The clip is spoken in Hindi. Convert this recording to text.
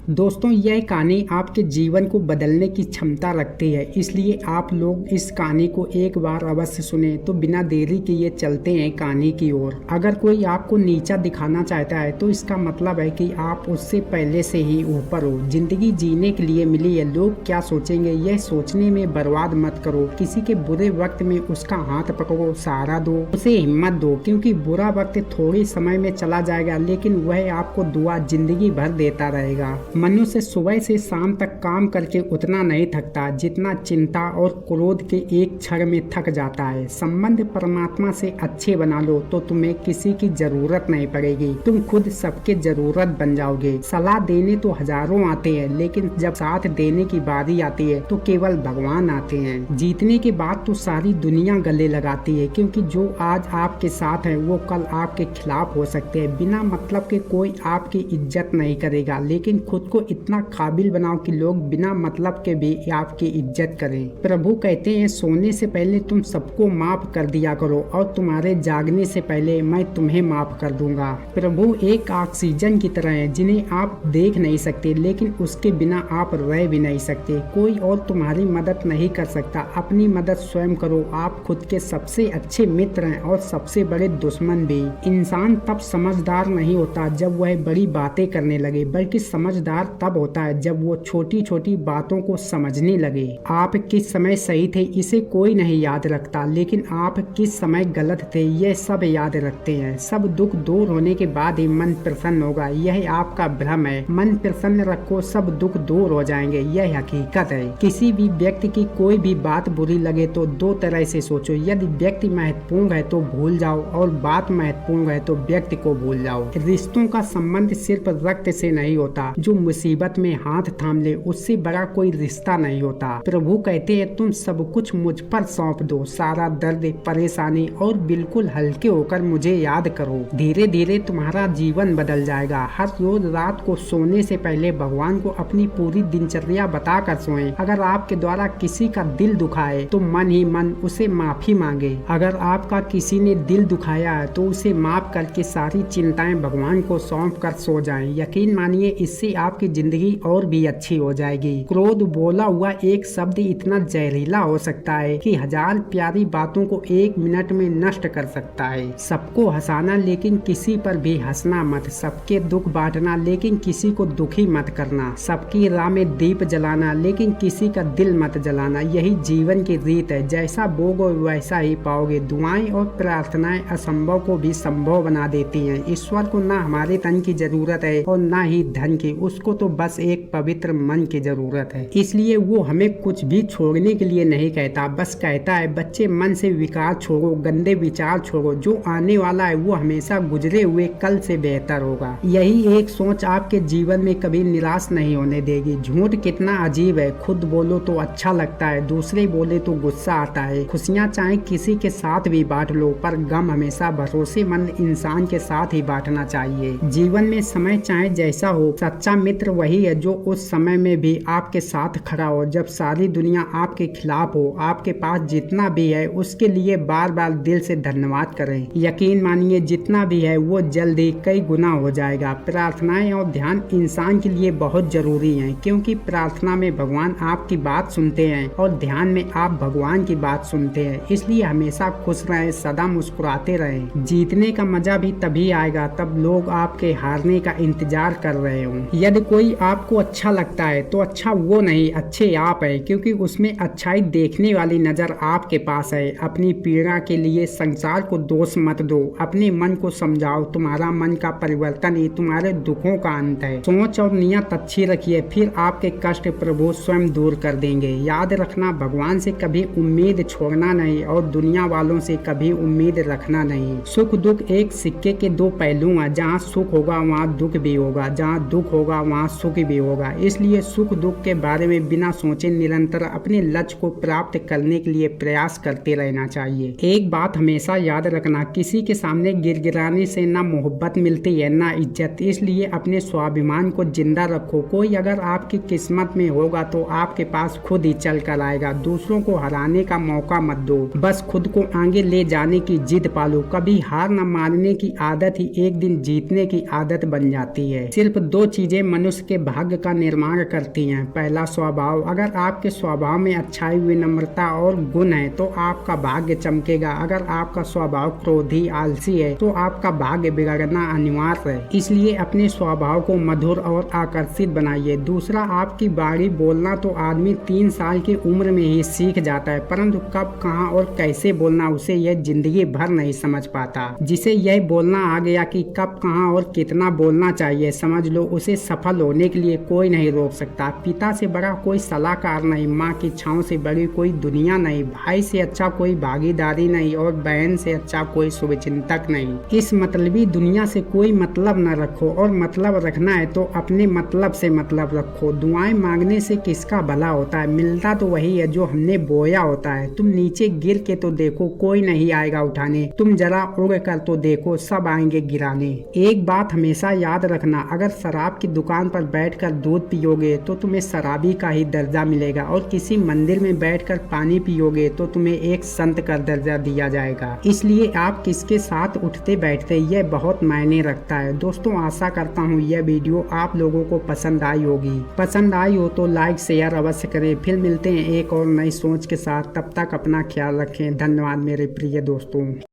दोस्तों, यह कहानी आपके जीवन को बदलने की क्षमता रखती है, इसलिए आप लोग इस कहानी को एक बार अवश्य सुने। तो बिना देरी के ये चलते हैं कहानी की ओर। अगर कोई आपको नीचा दिखाना चाहता है तो इसका मतलब है कि आप उससे पहले से ही ऊपर हो। जिंदगी जीने के लिए मिली है, लोग क्या सोचेंगे यह सोचने में बर्बाद मत करो। किसी के बुरे वक्त में उसका हाथ पकड़ो, सहारा दो, उसे हिम्मत दो, क्योंकि बुरा वक्त थोड़ी समय में चला जाएगा लेकिन वह आपको दुआ जिंदगी भर देता रहेगा। मनुष्य सुबह से शाम तक काम करके उतना नहीं थकता जितना चिंता और क्रोध के एक क्षण में थक जाता है। संबंध परमात्मा से अच्छे बना लो तो तुम्हें किसी की जरूरत नहीं पड़ेगी, तुम खुद सबके जरूरत बन जाओगे। सलाह देने तो हजारों आते हैं, लेकिन जब साथ देने की बारी आती है तो केवल भगवान आते हैं। जीतने के बाद तो सारी दुनिया गले लगाती है, क्योंकि जो आज आपके साथ है वो कल आपके खिलाफ हो सकते हैं। बिना मतलब के कोई आपकी इज्जत नहीं करेगा, लेकिन खुद को इतना काबिल बनाओ कि लोग बिना मतलब के भी आपकी इज्जत करें। प्रभु कहते हैं, सोने से पहले तुम सबको माफ कर दिया करो और तुम्हारे जागने से पहले मैं तुम्हें माफ कर दूंगा। प्रभु एक ऑक्सीजन की तरह है जिन्हें आप देख नहीं सकते, लेकिन उसके बिना आप रह भी नहीं सकते। कोई और तुम्हारी मदद नहीं कर सकता, अपनी मदद स्वयं करो। आप खुद के सबसे अच्छे मित्र हैं और सबसे बड़े दुश्मन भी। इंसान तब समझदार नहीं होता जब वह बड़ी बातें करने लगे, बल्कि समझदार तब होता है जब वो छोटी छोटी बातों को समझने लगे। आप किस समय सही थे इसे कोई नहीं याद रखता, लेकिन आप किस समय गलत थे यह सब याद रखते हैं। सब दुख दूर होने के बाद ही मन प्रसन्न होगा, यह आपका भ्रम है। मन प्रसन्न रखो, सब दुख दूर हो जाएंगे, यह हकीकत है। किसी भी व्यक्ति की कोई भी बात बुरी लगे तो दो तरह से सोचो। यदि व्यक्ति महत्वपूर्ण है तो भूल जाओ, और बात महत्वपूर्ण है तो व्यक्ति को भूल जाओ। रिश्तों का संबंध सिर्फ रक्त से नहीं होता, जो मुसीबत में हाथ थाम ले उससे बड़ा कोई रिश्ता नहीं होता। प्रभु कहते हैं, तुम सब कुछ मुझ पर सौंप दो, सारा दर्द परेशानी, और बिल्कुल हल्के होकर मुझे याद करो। धीरे धीरे तुम्हारा जीवन बदल जाएगा। हर रोज रात को सोने से पहले भगवान को अपनी पूरी दिनचर्या बता कर सोएं। अगर आपके द्वारा किसी का दिल दुखाए तो मन ही मन उसे माफी मांगे। अगर आपका किसी ने दिल दुखाया है तो उसे माफ करके सारी चिंताएं भगवान को सौंप कर सो जाएं। यकीन मानिए, इससे आपकी जिंदगी और भी अच्छी हो जाएगी। क्रोध बोला हुआ एक शब्द इतना जहरीला हो सकता है कि हजार प्यारी बातों को एक मिनट में नष्ट कर सकता है। सबको हंसाना लेकिन किसी पर भी हंसना मत। सबके दुख बांटना लेकिन किसी को दुखी मत करना। सबकी राह में दीप जलाना लेकिन किसी का दिल मत जलाना। यही जीवन की रीत है, जैसा बोगे वैसा ही पाओगे। दुआएं और प्रार्थनाएं असंभव को भी संभव बना देती हैं। ईश्वर को ना हमारे तन की जरूरत है और ना ही धन की, उसको तो बस एक पवित्र मन की जरूरत है। इसलिए वो हमें कुछ भी छोड़ने के लिए नहीं कहता, बस कहता है, बच्चे मन से विकार छोड़ो, गंदे विचार छोड़ो। जो आने वाला है वो हमेशा गुजरे हुए कल से बेहतर होगा। यही एक सोच आपके जीवन में कभी निराश नहीं होने देगी। झूठ कितना अजीब है, खुद बोलो तो अच्छा लगता है, दूसरे बोले तो गुस्सा आता है। खुशियाँ चाहे किसी के साथ भी बांट लो, पर गम हमेशा भरोसेमंद इंसान के साथ ही बांटना चाहिए। जीवन में समय चाहे जैसा हो, सच्चा मित्र वही है जो उस समय में भी आपके साथ खड़ा हो। जब सारी दुनिया आपके खिलाफ हो, आपके पास जितना भी है उसके लिए बार बार दिल से धन्यवाद करें। यकीन मानिए, जितना भी है वो जल्द ही कई गुना हो जाएगा। प्रार्थनाएं और ध्यान इंसान के लिए बहुत जरूरी है, क्योंकि प्रार्थना में भगवान आपकी बात सुनते हैं और ध्यान में आप भगवान की बात सुनते हैं। इसलिए हमेशा खुश रहें, सदा मुस्कुराते रहें। जीतने का मजा भी तभी आएगा तब लोग आपके हारने का इंतजार कर रहे हों। यदि कोई आपको अच्छा लगता है तो अच्छा वो नहीं, अच्छे आप है, क्योंकि उसमें अच्छाई देखने वाली नजर आपके पास है। अपनी पीड़ा के लिए संसार को दोष मत दो, अपने मन को समझाओ। तुम्हारा मन का परिवर्तन ही तुम्हारे दुखों का अंत है। सोच और नियत अच्छी रखिए, फिर आपके कष्ट प्रभु स्वयं दूर कर देंगे। याद रखना, भगवान से कभी उम्मीद छोड़ना नहीं और दुनिया वालों से कभी उम्मीद रखना नहीं। सुख दुख एक सिक्के के दो पहलू हैं, जहाँ सुख होगा वहाँ दुख भी होगा, जहाँ दुख होगा वहाँ सुख भी होगा। इसलिए सुख दुख के बारे में बिना सोचे निरंतर अपने लक्ष्य को प्राप्त करने के लिए प्रयास करते रहना चाहिए। एक बात हमेशा याद रखना, किसी के सामने गिड़गिड़ाने से ना मोहब्बत मिलती है ना इज्जत। इसलिए अपने स्वाभिमान को जिंदा रखो। कोई अगर आपकी किस्मत में होगा तो आपके पास खुद ही चल कर आएगा। दूसरों को हराने का मौका मत दो, बस खुद को आगे ले जाने की जिद पालो। कभी हार न मानने की आदत ही एक दिन जीतने की आदत बन जाती है। सिर्फ दो चीजें मनुष्य के भाग्य का निर्माण करती हैं। पहला, स्वभाव। अगर आपके स्वभाव में अच्छाई, विनम्रता और गुण है तो आपका भाग्य चमकेगा। अगर आपका स्वभाव क्रोधी, आलसी है तो आपका भाग्य बिगड़ना अनिवार्य है। इसलिए अपने स्वभाव को मधुर और आकर्षित बनाइए। दूसरा, आपकी बारी बोलना तो आदमी 3 साल की उम्र में ही सीख जाता है, परंतु कब, कहाँ और कैसे बोलना उसे यह जिंदगी भर नहीं समझ पाता। जिसे यह बोलना आ गया कि कब, कहाँ और कितना बोलना चाहिए, समझ लो उसे सफल होने के लिए कोई नहीं रोक सकता। पिता से बड़ा कोई सलाहकार नहीं, माँ की छांव से बड़ी कोई दुनिया नहीं, भाई से अच्छा कोई भागीदारी नहीं और बहन से अच्छा कोई शुभचिंतक नहीं। इस मतलबी दुनिया से कोई मतलब न रखो, और मतलब रखना है तो अपने मतलब से मतलब रखो। दुआएं मांगने से किसका भला होता है, मिलता तो वही है जो हमने बोया होता है। तुम नीचे गिर के तो देखो, कोई नहीं आएगा उठाने। तुम जरा उड़ कर तो देखो, सब आएंगे गिराने। एक बात हमेशा याद रखना, अगर शराब की दुकान पर बैठकर दूध पियोगे तो तुम्हें शराबी का ही दर्जा मिलेगा, और किसी मंदिर में बैठकर पानी पियोगे तो तुम्हें एक संत का दर्जा दिया जाएगा। इसलिए आप किसके साथ उठते बैठते यह बहुत मायने रखता है। दोस्तों, आशा करता हूँ यह वीडियो आप लोगों को पसंद आई होगी। पसंद आई हो तो लाइक शेयर अवश्य करें। फिर मिलते हैं एक और नई सोच के साथ, तब तक अपना ख्याल रखें। धन्यवाद मेरे प्रिय दोस्तों।